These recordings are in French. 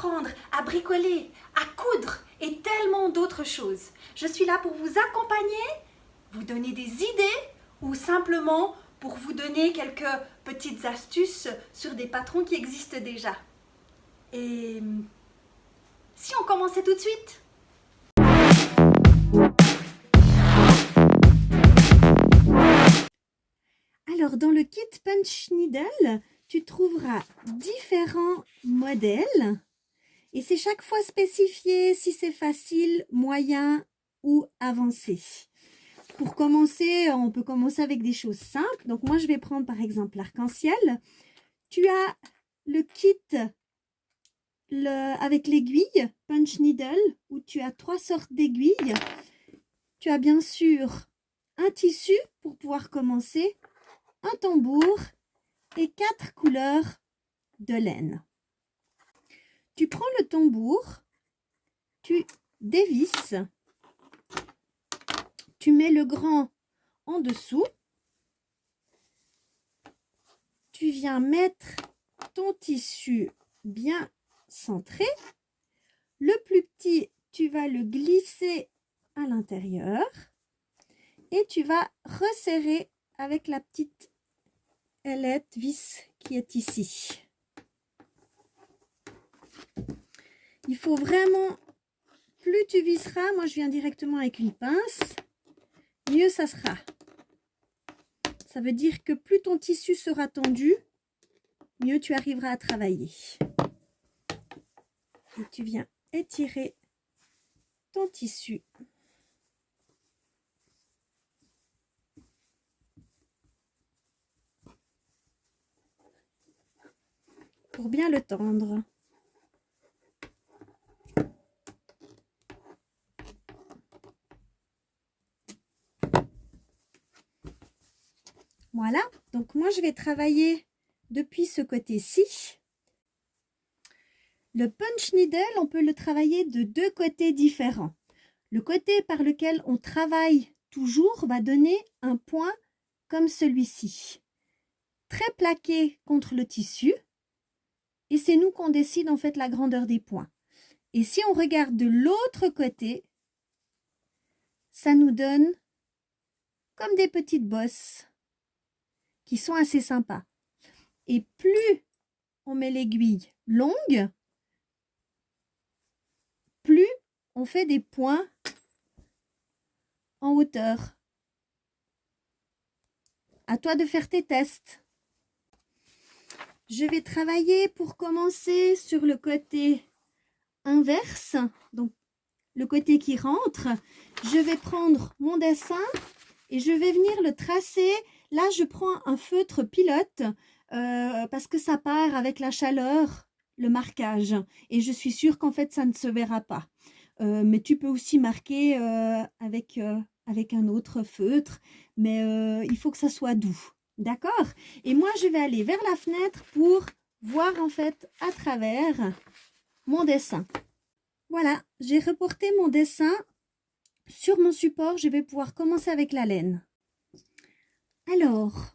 apprendre à bricoler, à coudre et tellement d'autres choses. Je suis là pour vous accompagner, vous donner des idées ou simplement pour vous donner quelques petites astuces sur des patrons qui existent déjà. Et si on commençait tout de suite? Alors, dans le kit Punch Needle, tu trouveras différents modèles et c'est chaque fois spécifié si c'est facile, moyen ou avancé. Pour commencer, on peut commencer avec des choses simples. Donc, moi, je vais prendre par exemple l'arc-en-ciel. Tu as le kit avec l'aiguille Punch Needle où tu as 3 sortes d'aiguilles. Tu as bien sûr un tissu pour pouvoir commencer, un tambour et 4 couleurs de laine. Tu prends le tambour, tu dévisses, tu mets le grand en dessous, tu viens mettre ton tissu bien centré, le plus petit, tu vas le glisser à l'intérieur et tu vas resserrer avec la petite ailette vis qui est ici. Il faut vraiment, plus tu visseras, moi je viens directement avec une pince, mieux ça sera. Ça veut dire que plus ton tissu sera tendu, mieux tu arriveras à travailler. Et tu viens étirer ton tissu. Pour bien le tendre. Voilà, donc moi je vais travailler depuis ce côté-ci. Le punch needle, on peut le travailler de 2 côtés différents. Le côté par lequel on travaille toujours va donner un point comme celui-ci. Très plaqué contre le tissu. Et c'est nous qu'on décide en fait la grandeur des points. Et si on regarde de l'autre côté, ça nous donne comme des petites bosses qui sont assez sympas. Et plus on met l'aiguille longue, plus on fait des points en hauteur. À toi de faire tes tests. Je vais travailler pour commencer sur le côté inverse, donc le côté qui rentre. Je vais prendre mon dessin et je vais venir le tracer. Là, je prends un feutre pilote parce que ça part avec la chaleur, le marquage. Et je suis sûre qu'en fait, ça ne se verra pas. Mais tu peux aussi marquer avec un autre feutre, mais il faut que ça soit doux. D'accord? Et moi, je vais aller vers la fenêtre pour voir en fait à travers mon dessin. Voilà, j'ai reporté mon dessin sur mon support. Je vais pouvoir commencer avec la laine. Alors,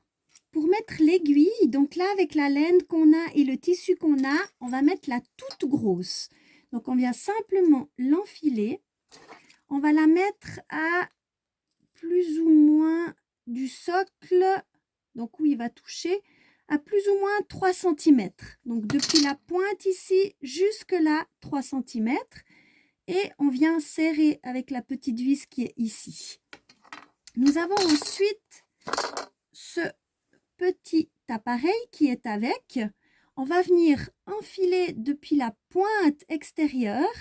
pour mettre l'aiguille, donc là avec la laine qu'on a et le tissu qu'on a, on va mettre la toute grosse. Donc on vient simplement l'enfiler. On va la mettre à plus ou moins du socle, donc où il va toucher, à plus ou moins 3 cm. Donc depuis la pointe ici jusque là, 3 cm. Et on vient serrer avec la petite vis qui est ici. Nous avons ensuite ce petit appareil qui est avec. On va venir enfiler depuis la pointe extérieure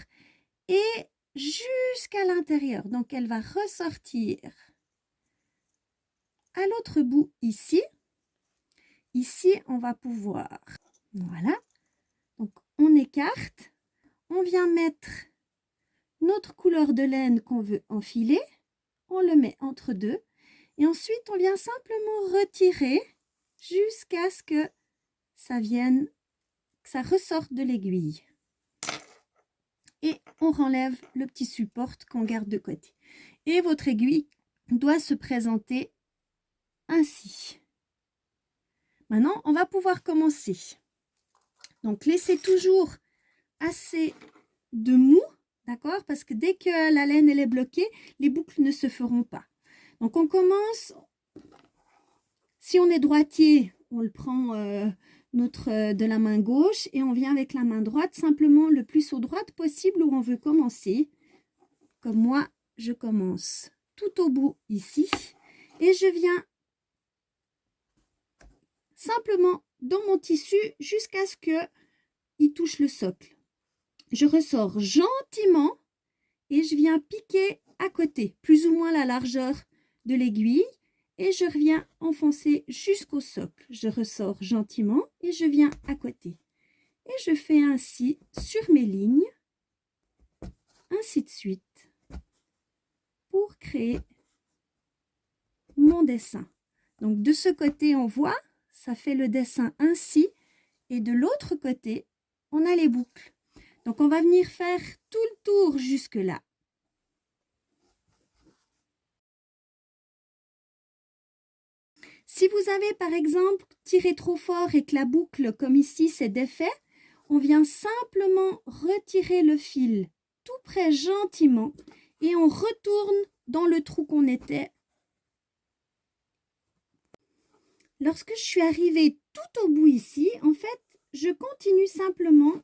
et jusqu'à l'intérieur. Donc, elle va ressortir à l'autre bout ici. Ici, on va pouvoir, voilà. Donc, on écarte. On vient mettre notre couleur de laine qu'on veut enfiler. On le met entre deux. Et ensuite, on vient simplement retirer jusqu'à ce que ça vienne, que ça ressorte de l'aiguille. Et on renlève le petit support qu'on garde de côté. Et votre aiguille doit se présenter ainsi. Maintenant, on va pouvoir commencer. Donc, laissez toujours assez de mou, d'accord? Parce que dès que la laine elle est bloquée, les boucles ne se feront pas. Donc on commence, si on est droitier, on le prend de la main gauche et on vient avec la main droite, simplement le plus au droite possible où on veut commencer. Comme moi, je commence tout au bout ici et je viens simplement dans mon tissu jusqu'à ce qu'il touche le socle. Je ressors gentiment et je viens piquer à côté, plus ou moins la largeur de l'aiguille, et je reviens enfoncer jusqu'au socle. Je ressors gentiment et je viens à côté. Et je fais ainsi sur mes lignes, ainsi de suite, pour créer mon dessin. Donc de ce côté, on voit, ça fait le dessin ainsi, et de l'autre côté, on a les boucles. Donc on va venir faire tout le tour jusque là. Si vous avez par exemple tiré trop fort et que la boucle, comme ici, s'est défait, on vient simplement retirer le fil tout près gentiment et on retourne dans le trou qu'on était. Lorsque je suis arrivée tout au bout ici, en fait, je continue simplement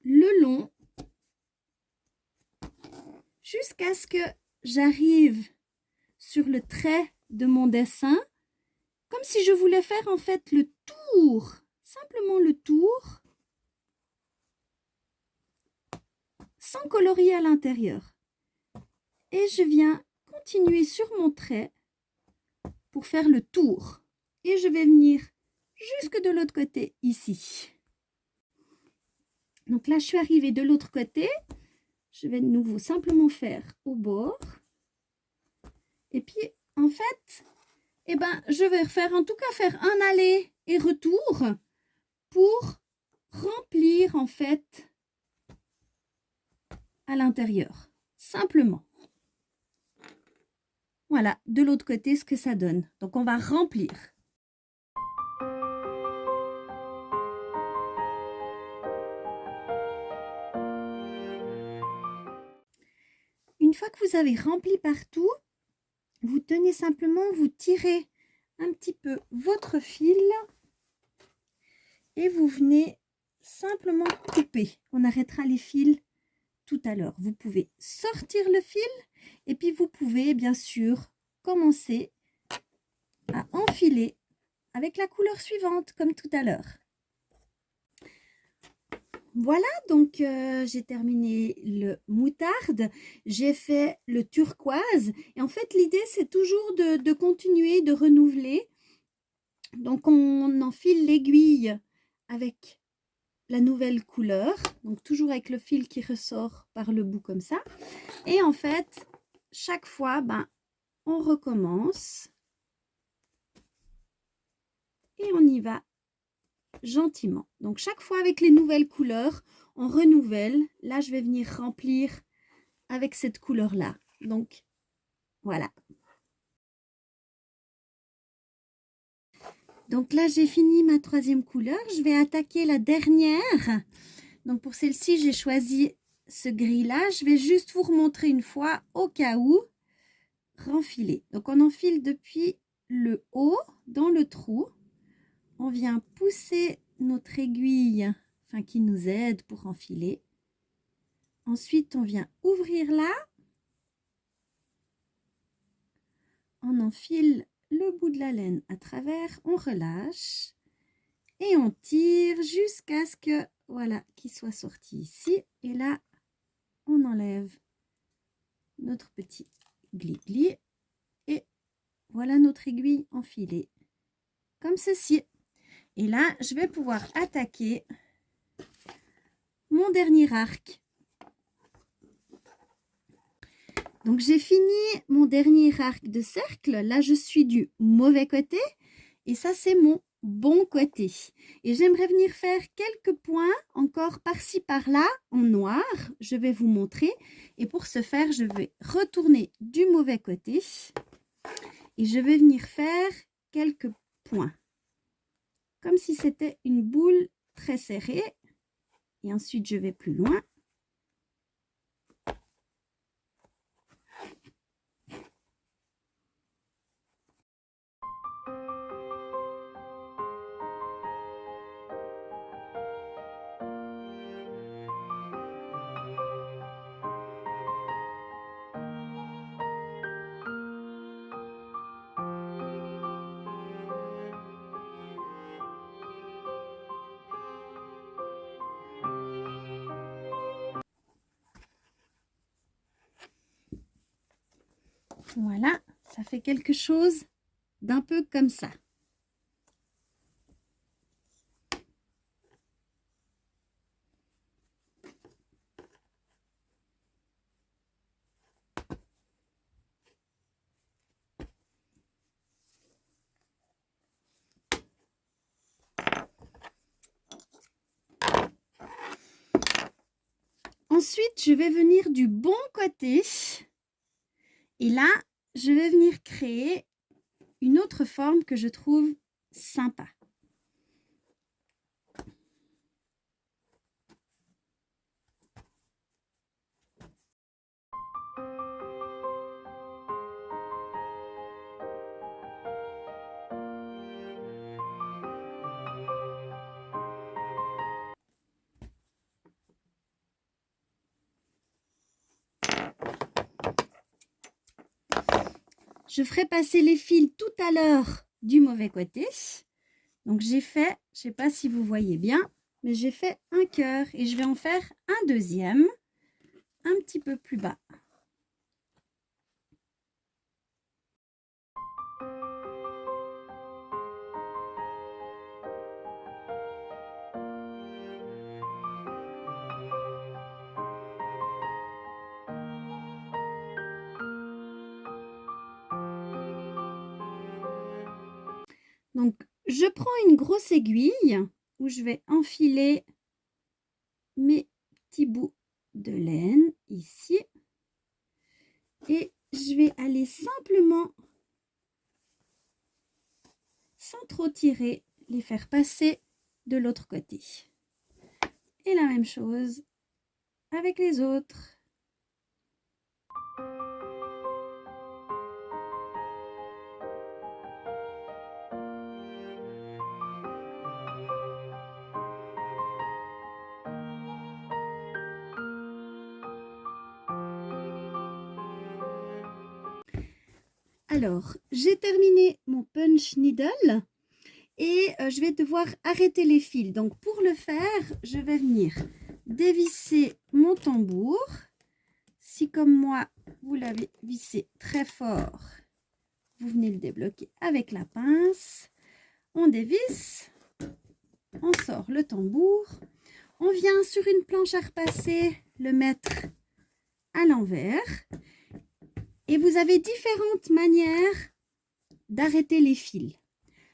le long jusqu'à ce que j'arrive sur le trait de mon dessin, comme si je voulais faire en fait le tour, simplement le tour, sans colorier à l'intérieur. Et je viens continuer sur mon trait pour faire le tour. Et je vais venir jusque de l'autre côté ici. Donc là, je suis arrivée de l'autre côté. Je vais de nouveau simplement faire au bord. Et puis, en fait, je vais faire, en tout cas, faire un aller et retour pour remplir, en fait, à l'intérieur. Simplement. Voilà, de l'autre côté, ce que ça donne. Donc, on va remplir. Une fois que vous avez rempli partout, vous tenez simplement, vous tirez un petit peu votre fil et vous venez simplement couper. On arrêtera les fils tout à l'heure. Vous pouvez sortir le fil et puis vous pouvez bien sûr commencer à enfiler avec la couleur suivante comme tout à l'heure. Voilà, donc j'ai terminé le moutarde, j'ai fait le turquoise et en fait l'idée c'est toujours de continuer, de renouveler. Donc on enfile l'aiguille avec la nouvelle couleur, donc toujours avec le fil qui ressort par le bout comme ça. Et en fait, chaque fois, on recommence et on y va gentiment. Donc chaque fois avec les nouvelles couleurs, on renouvelle. Là, je vais venir remplir avec cette couleur-là. Donc voilà. Donc là, j'ai fini ma troisième couleur. Je vais attaquer la dernière. Donc pour celle-ci, j'ai choisi ce gris-là. Je vais juste vous remontrer une fois au cas où. Renfiler. Donc on enfile depuis le haut dans le trou. On vient pousser notre aiguille, qui nous aide pour enfiler. Ensuite, on vient ouvrir là. On enfile le bout de la laine à travers, on relâche et on tire jusqu'à ce que, voilà, qu'il soit sorti ici. Et là, on enlève notre petit glis-glis et voilà notre aiguille enfilée comme ceci. Et là, je vais pouvoir attaquer mon dernier arc. Donc, j'ai fini mon dernier arc de cercle. Là, je suis du mauvais côté et ça, c'est mon bon côté. Et j'aimerais venir faire quelques points encore par-ci, par-là en noir. Je vais vous montrer. Et pour ce faire, je vais retourner du mauvais côté et je vais venir faire quelques points. Comme si c'était une boule très serré. Et ensuite, je vais plus loin. Voilà, ça fait quelque chose d'un peu comme ça. Ensuite, je vais venir du bon côté. Et là, je vais venir créer une autre forme que je trouve sympa. Je ferai passer les fils tout à l'heure du mauvais côté. Donc j'ai fait, je ne sais pas si vous voyez bien, mais j'ai fait un cœur et je vais en faire un deuxième, un petit peu plus bas. Donc, je prends une grosse aiguille où je vais enfiler mes petits bouts de laine ici. Et je vais aller simplement, sans trop tirer, les faire passer de l'autre côté. Et la même chose avec les autres. Alors, j'ai terminé mon punch needle et je vais devoir arrêter les fils. Donc, pour le faire, je vais venir dévisser mon tambour. Si, comme moi, vous l'avez vissé très fort, vous venez le débloquer avec la pince. On dévisse, on sort le tambour. On vient sur une planche à repasser, le mettre à l'envers. Et vous avez différentes manières d'arrêter les fils.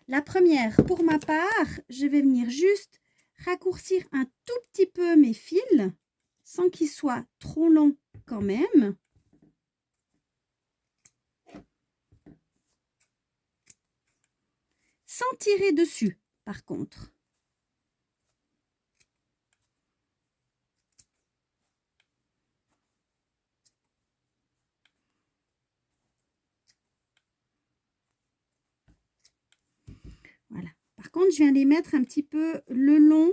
La première, pour ma part, je vais venir juste raccourcir un tout petit peu mes fils, sans qu'ils soient trop longs quand même. Sans tirer dessus, par contre. Voilà. Par contre, je viens les mettre un petit peu le long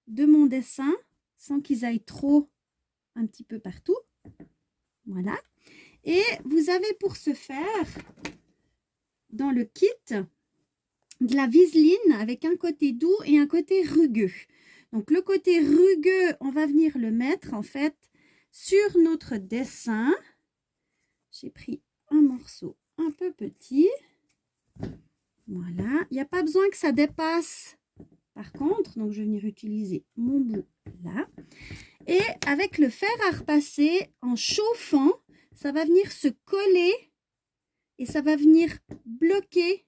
de mon dessin, sans qu'ils aillent trop un petit peu partout. Voilà. Et vous avez pour ce faire, dans le kit, de la viseline avec un côté doux et un côté rugueux. Donc, le côté rugueux, on va venir le mettre, en fait, sur notre dessin. J'ai pris un morceau un peu petit. Voilà, il n'y a pas besoin que ça dépasse par contre, donc je vais venir utiliser mon bout là. Et avec le fer à repasser, en chauffant, ça va venir se coller et ça va venir bloquer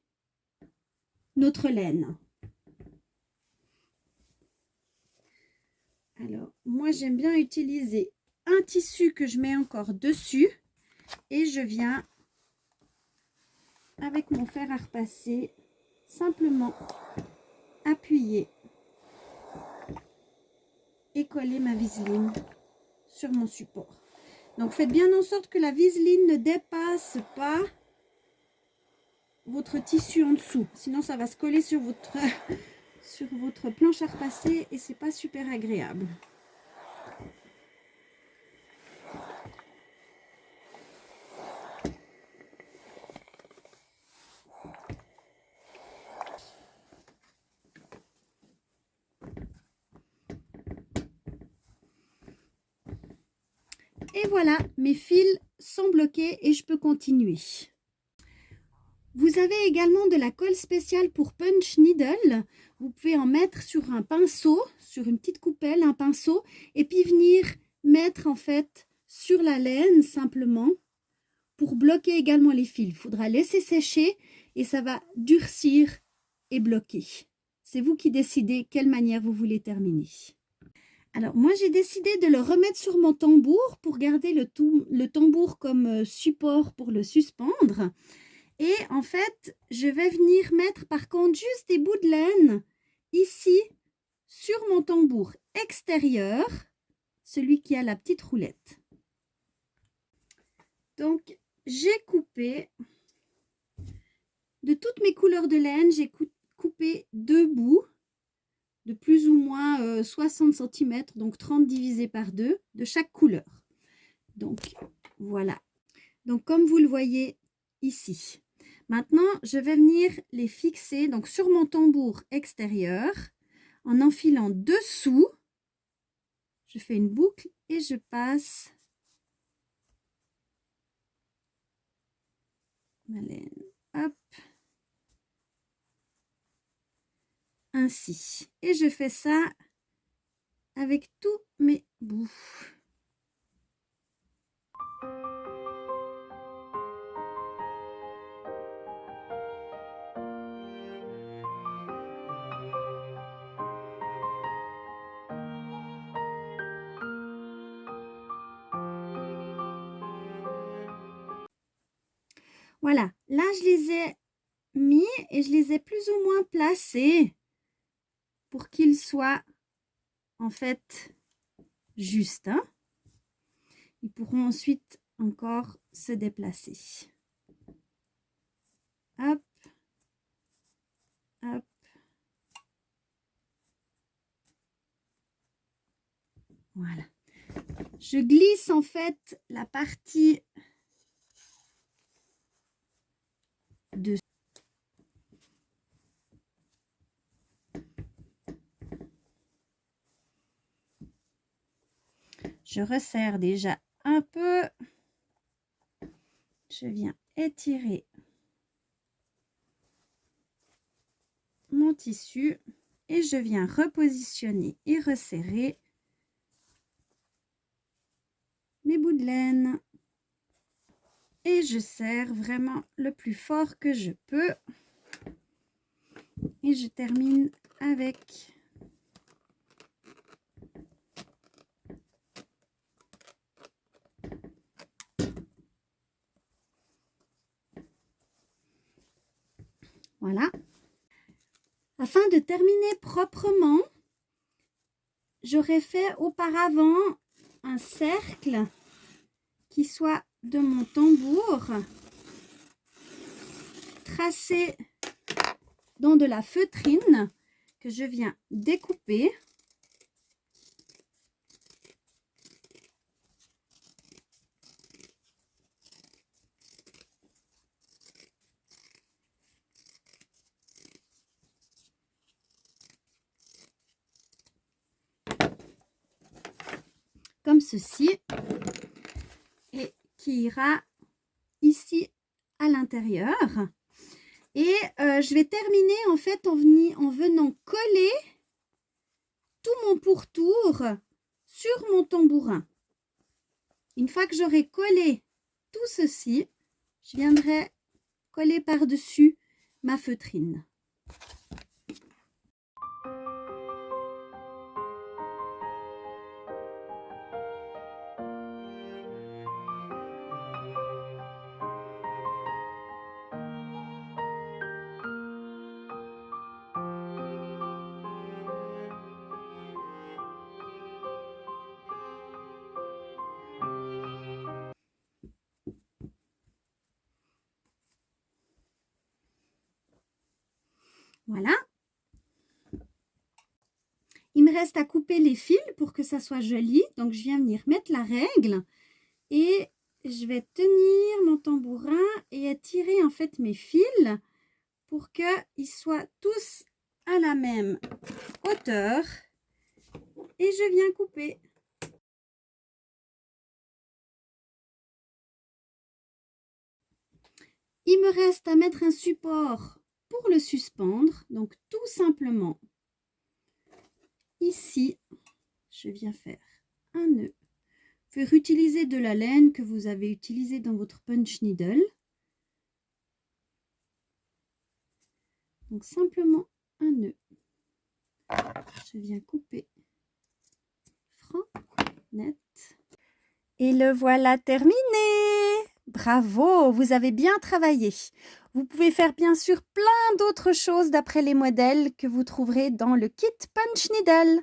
notre laine. Alors, moi j'aime bien utiliser un tissu que je mets encore dessus et je viens avec mon fer à repasser simplement appuyer et coller ma viseline sur mon support. Donc faites bien en sorte que la viseline ne dépasse pas votre tissu en dessous, sinon ça va se coller sur votre sur votre planche à repasser et c'est pas super agréable. Et voilà, mes fils sont bloqués et je peux continuer. Vous avez également de la colle spéciale pour punch needle. Vous pouvez en mettre sur un pinceau, sur une petite coupelle, un pinceau, et puis venir mettre en fait sur la laine simplement pour bloquer également les fils. Il faudra laisser sécher et ça va durcir et bloquer. C'est vous qui décidez quelle manière vous voulez terminer. Alors moi j'ai décidé de le remettre sur mon tambour pour garder le tambour comme support pour le suspendre. Et en fait, je vais venir mettre par contre juste des bouts de laine ici sur mon tambour extérieur, celui qui a la petite roulette. Donc, j'ai coupé de toutes mes couleurs de laine, j'ai coupé 2 bouts de plus ou moins 60 cm, donc 30 divisé par 2 de chaque couleur. Donc, voilà. Donc, comme vous le voyez ici. Maintenant, je vais venir les fixer donc sur mon tambour extérieur en enfilant dessous. Je fais une boucle et je passe ma laine. Hop. Ainsi. Et je fais ça avec tous mes bouts. Voilà, là je les ai mis et je les ai plus ou moins placés pour qu'ils soient en fait justes. Hein. Ils pourront ensuite encore se déplacer. Hop, hop. Voilà. Je glisse en fait la partie de je resserre déjà un peu. Je viens étirer mon tissu et je viens repositionner et resserrer mes bouts de laine. Et je serre vraiment le plus fort que je peux. Et je termine avec voilà. Afin de terminer proprement, j'aurais fait auparavant un cercle qui soit de mon tambour tracé dans de la feutrine que je viens découper. Comme ceci et qui ira ici à l'intérieur et je vais terminer en fait en venant coller tout mon pourtour sur mon tambourin. Une fois que j'aurai collé tout ceci, je viendrai coller par-dessus ma feutrine. me reste à couper les fils pour que ça soit joli. Donc, je viens venir mettre la règle et je vais tenir mon tambourin et étirer en fait mes fils pour qu'ils soient tous à la même hauteur. Et je viens couper. Il me reste à mettre un support pour le suspendre. Donc, tout simplement, ici, je viens faire un nœud. Vous pouvez utiliser de la laine que vous avez utilisée dans votre punch needle. Donc, simplement un nœud. Je viens couper franc, net. Et le voilà terminé! Bravo, vous avez bien travaillé. Vous pouvez faire bien sûr plein d'autres choses d'après les modèles que vous trouverez dans le kit Punch Needle.